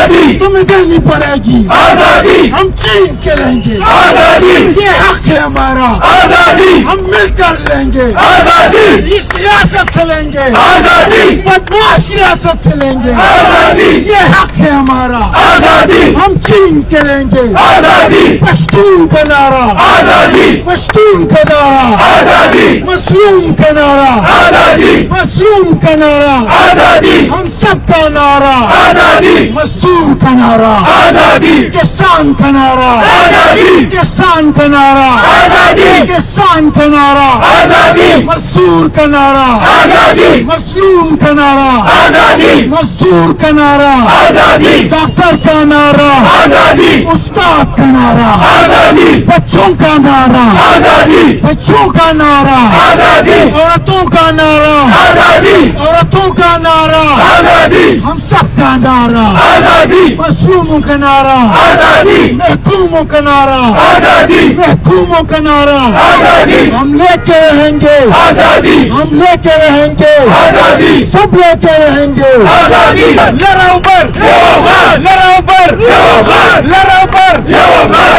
آزادی تمہیں دینی پڑے گی آزادی ہم چھین کے لیں گے آزادی یہ حق ہے ہمارا آزادی ہم مل کر لیں گے آزادی اس ریاست سے لیں گے آزادی بدماش ریاست سے لیں گے آزادی یہ حق ہے ہمارا آزادی ہم چھین کے لیں گے آزادی پشتون کا نعرہ آزادی پشتون کا نعرہ آزادی مظلوم کا نعرہ آزادی مظلوم کا نعرہ آزادی ہم سب کا نعرہ آزادی مزدور کا نعرہ آزادی کسان کا نعرہ آزادی کسان کا نعرہ آزادی کسان کا نعرہ آزادی مزدور کا نعرہ آزادی مظلوم کا نعرہ آزادی مزدور کا نعرہ آزادی ڈاکٹر کا نعرہ آزادی استاد کا نعرہ آزادی بچوں کا نعرہ آزادی بچوں کا نعرہ آزادی عورتوں کا نعرہ آزادی عورتوں کا نعرہ آزادی ہم سب کا نعرہ آزادی مظلوموں کا نعرہ آزادی محکوموں کا نعرہ آزادی محکوموں کا نعرہ آزادی ہم لے کے رہیں گے آزادی ہم لے کے رہیں گے آزادی سب لے کے رہیں گے آزادی لڑاؤ پر لڑاؤ پر لڑاؤ پر لڑاؤ پر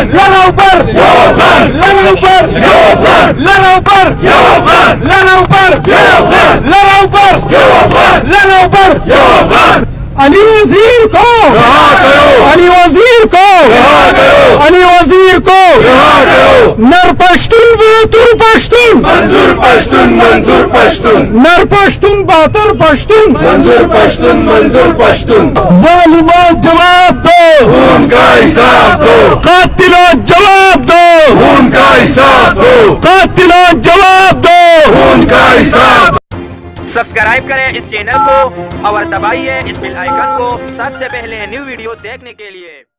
لڑاؤ پر لڑاؤ پر لڑاؤ پر لڑاؤ پر لڑاؤ پر علی وزیر کو علی وزیر کو علی وزیر کو نر پشتون بہتر پشتون منظور پشتون منظور پشتون نر پشتون بہتر پشتون منظور پشتون منظور پشتون ظالمان جواب دو خون کا حساب دو قاتلوں جواب دو خون کا حساب دو قاتلوں جواب دو خون کا حساب سبسکرائب کریں اس چینل کو اور دبائیے اس بیل آئیکن کو سب سے پہلے نیو ویڈیو دیکھنے کے لیے